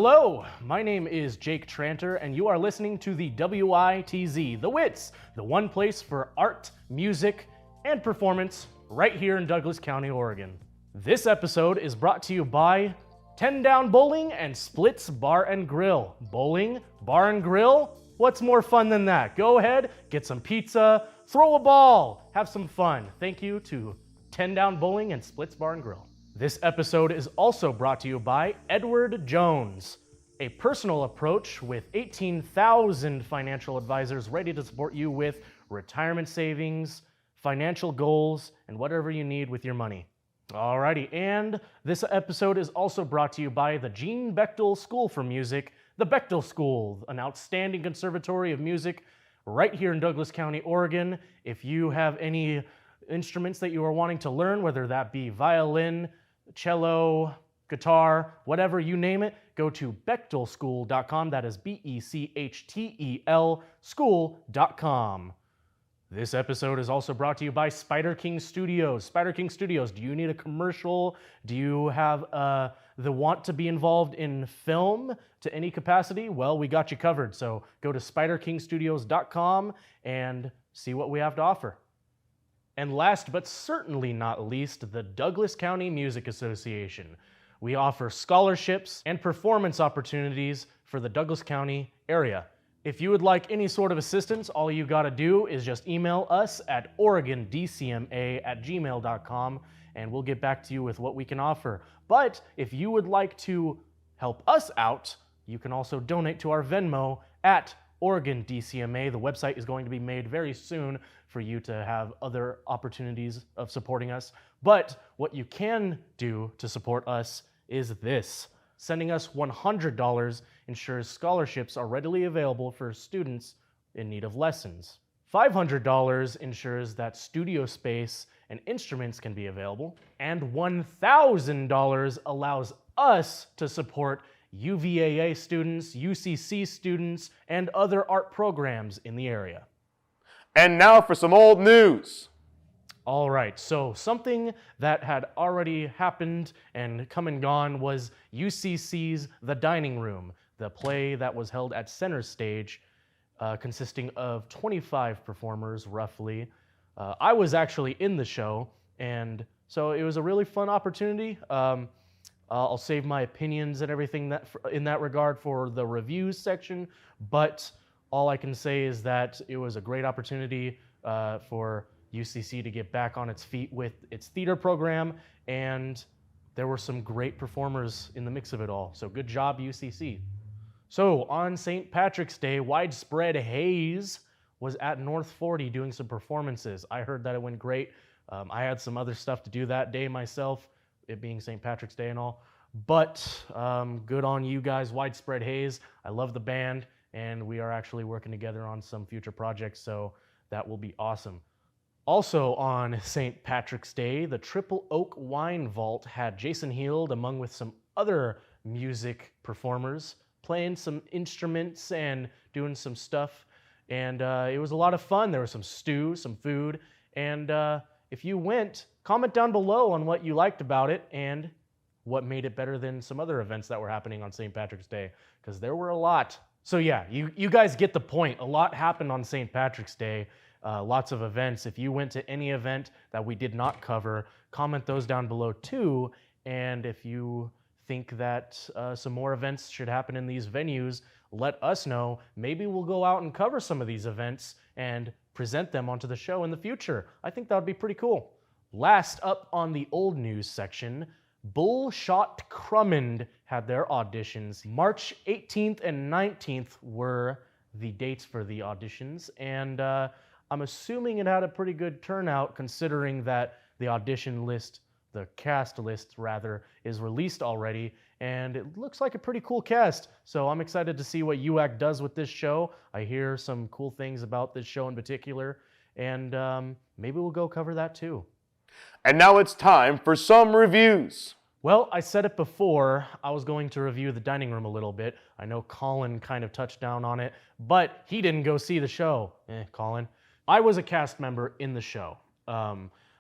Hello, my name is Jake Tranter, and you are listening to the WITZ, the WITZ, the one place for art, music, and performance right here in Douglas County, Oregon. This episode is brought to you by 10 Down Bowling and Splits Bar and Grill. Bowling, bar and grill? What's more fun than that? Go ahead, get some pizza, throw a ball, have some fun. Thank you to 10 Down Bowling and Splits Bar and Grill. This episode is also brought to you by Edward Jones, a personal approach with 18,000 financial advisors ready to support you with retirement savings, financial goals, and whatever you need with your money. Alrighty, and this episode is also brought to you by the Gene Bechtel School for Music, the Bechtel School, an outstanding conservatory of music right here in Douglas County, Oregon. If you have any instruments that you are wanting to learn, whether that be violin, cello, guitar, whatever, you name it, go to bechtelschool.com. That is BECHTEL school.com. This episode is also brought to you by Spiderking Studios. Spiderking Studios, do you need a commercial? Do you have the want to be involved in film to any capacity? Well, we got you covered. So go to spiderkingstudios.com and see what we have to offer. And last but certainly not least, the Douglas County Music Association. We offer scholarships and performance opportunities for the Douglas County area. If you would like any sort of assistance, all you gotta do is just email us at oregondcma@gmail.com and we'll get back to you with what we can offer. But if you would like to help us out, you can also donate to our Venmo at Oregon DCMA. The website is going to be made very soon for you to have other opportunities of supporting us. But what you can do to support us is this. Sending us $100 ensures scholarships are readily available for students in need of lessons. $500 ensures that studio space and instruments can be available. And $1,000 allows us to support UVAA students, UCC students, and other art programs in the area. And now for some old news. All right, so something that had already happened and come and gone was UCC's The Dining Room, the play that was held at Center Stage, consisting of 25 performers, roughly. I was actually in the show, and so it was a really fun opportunity. I'll save my opinions and everything in that regard for the reviews section, but all I can say is that it was a great opportunity for UCC to get back on its feet with its theater program, and there were some great performers in the mix of it all. So good job, UCC. So on St. Patrick's Day, Widespread Haze was at North 40 doing some performances. I heard that it went great. I had some other stuff to do that day myself, it being St. Patrick's Day and all. But good on you guys, Widespread Haze. I love the band, and we are actually working together on some future projects, so that will be awesome. Also on St. Patrick's Day, the Triple Oak Wine Vault had Jason Heald among with some other music performers playing some instruments and doing some stuff, and it was a lot of fun. There was some stew, some food, and if you went, comment down below on what you liked about it and what made it better than some other events that were happening on St. Patrick's Day, because there were a lot. So yeah, you guys get the point. A lot happened on St. Patrick's Day, lots of events. If you went to any event that we did not cover, comment those down below too. And if you think that some more events should happen in these venues, let us know. Maybe we'll go out and cover some of these events and present them onto the show in the future. I think that would be pretty cool. Last up on the old news section, Bullshot Crummond had their auditions. March 18th and 19th were the dates for the auditions, and I'm assuming it had a pretty good turnout considering that the audition list, the cast list rather, is released already, and it looks like a pretty cool cast. So I'm excited to see what UAC does with this show. I hear some cool things about this show in particular, and maybe we'll go cover that too. And now it's time for some reviews. Well, I said it before, I was going to review The Dining Room a little bit. I know Colin kind of touched down on it, but he didn't go see the show. Colin. I was a cast member in the show.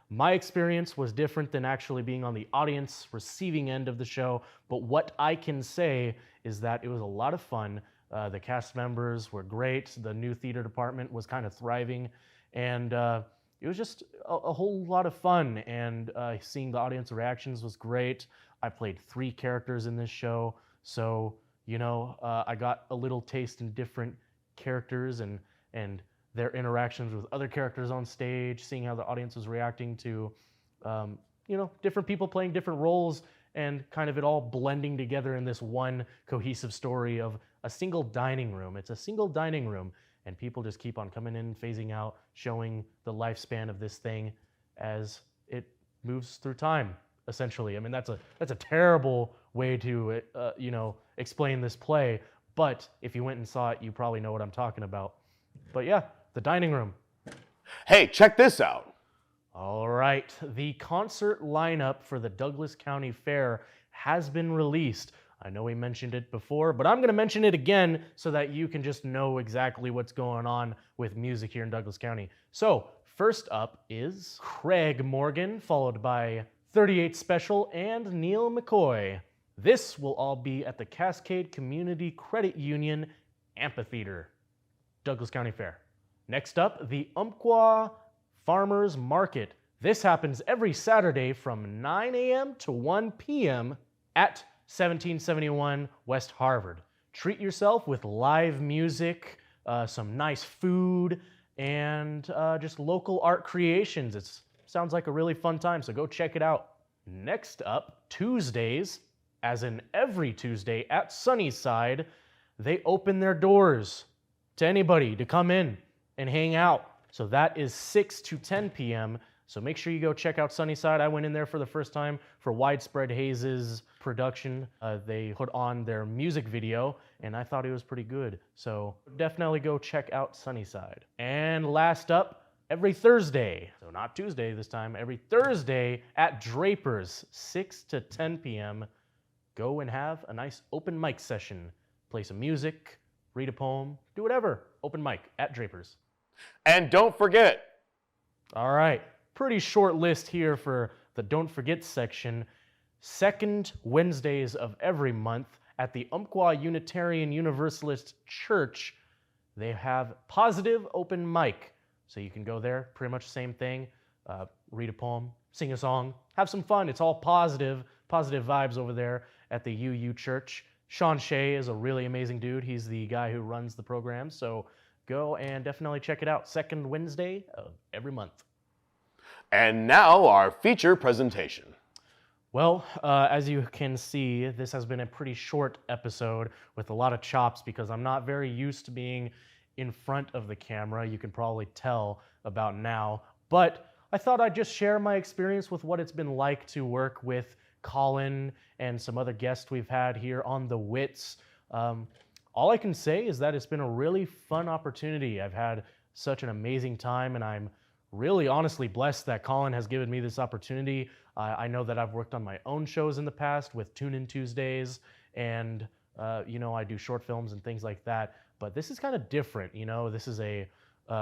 My experience was different than actually being on the audience receiving end of the show, but what I can say is that it was a lot of fun. The cast members were great. The new theater department was kind of thriving, and it was just a whole lot of fun. And seeing the audience reactions was great. I played 3 characters in this show, so I got a little taste in different characters and their interactions with other characters on stage, seeing how the audience was reacting to, different people playing different roles, and kind of it all blending together in this one cohesive story of a single dining room. It's a single dining room, and people just keep on coming in, phasing out, showing the lifespan of this thing as it moves through time, essentially. I mean, that's a terrible way to, explain this play, but if you went and saw it, you probably know what I'm talking about. But yeah, the dining room. Hey, check this out. All right, the concert lineup for the Douglas County Fair has been released. I know we mentioned it before, but I'm going to mention it again so that you can just know exactly what's going on with music here in Douglas County. So, first up is Craig Morgan, followed by 38 Special and Neil McCoy. This will all be at the Cascade Community Credit Union Amphitheater, Douglas County Fair. Next up, the Umpqua Farmers Market. This happens every Saturday from 9 a.m. to 1 p.m. at 1771 West Harvard. Treat yourself with live music, some nice food, and just local art creations. It sounds like a really fun time, so go check it out. Next up, Tuesdays, as in every Tuesday at Sunnyside, they open their doors to anybody to come in and hang out. So that is 6 to 10 p.m. So make sure you go check out Sunnyside. I went in there for the first time for Widespread Haze's production. They put on their music video, and I thought it was pretty good. So definitely go check out Sunnyside. And last up, every Thursday, so not Tuesday this time, every Thursday at Draper's, 6 to 10 p.m., go and have a nice open mic session. Play some music, read a poem, do whatever. Open mic at Draper's. And don't forget. All right, pretty short list here for the Don't Forget section. Second Wednesdays of every month at the Umpqua Unitarian Universalist Church, they have Positive Open Mic. So you can go there, pretty much the same thing. Read a poem, sing a song, have some fun. It's all positive vibes over there at the UU Church. Sean Shea is a really amazing dude. He's the guy who runs the program. So go and definitely check it out. Second Wednesday of every month. And now our feature presentation. Well, as you can see, this has been a pretty short episode with a lot of chops because I'm not very used to being in front of the camera. You can probably tell about now. But I thought I'd just share my experience with what it's been like to work with Colin and some other guests we've had here on the WITZ. All I can say is that it's been a really fun opportunity. I've had such an amazing time, and I'm really honestly blessed that Colin has given me this opportunity. I know that I've worked on my own shows in the past with Tune In Tuesdays, and I do short films and things like that. But this is kind of different. This is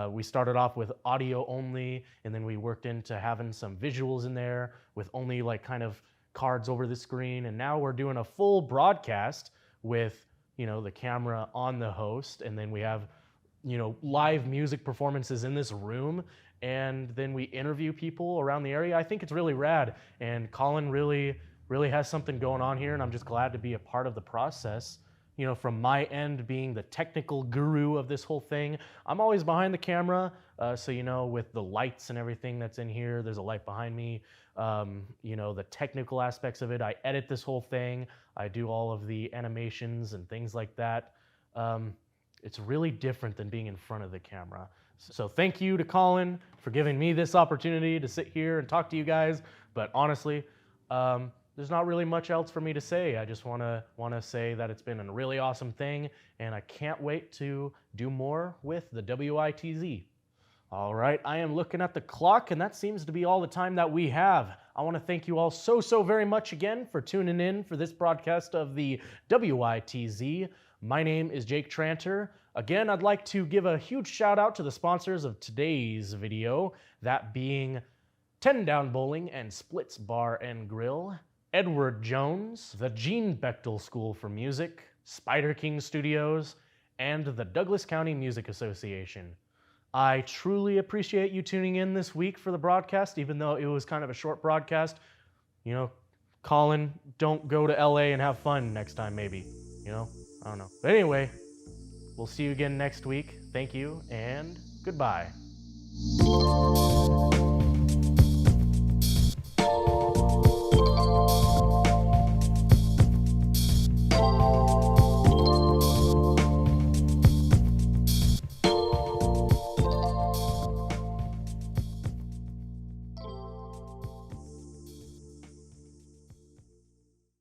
we started off with audio only, and then we worked into having some visuals in there with only like kind of cards over the screen, and now we're doing a full broadcast with the camera on the host, and then we have live music performances in this room, and then we interview people around the area. I think it's really rad, and Colin really has something going on here, and I'm just glad to be a part of the process. From my end being the technical guru of this whole thing, I'm always behind the camera, so with the lights and everything that's in here, there's a light behind me. The technical aspects of it, I edit this whole thing. I do all of the animations and things like that. It's really different than being in front of the camera. So thank you to Colin for giving me this opportunity to sit here and talk to you guys. But honestly, there's not really much else for me to say. I just want to say that it's been a really awesome thing, and I can't wait to do more with the WITZ. All right, I am looking at the clock, and that seems to be all the time that we have. I want to thank you all so very much again for tuning in for this broadcast of the WITZ. My name is Jake Tranter. Again, I'd like to give a huge shout out to the sponsors of today's video, that being 10 Down Bowling and Splits Bar and Grill, Edward Jones, the Gene Bechtel School for Music, Spiderking Studios, and the Douglas County Music Association. I truly appreciate you tuning in this week for the broadcast, even though it was kind of a short broadcast. You know, Colin, don't go to LA and have fun next time, maybe. You know, I don't know. But anyway, we'll see you again next week. Thank you, and goodbye.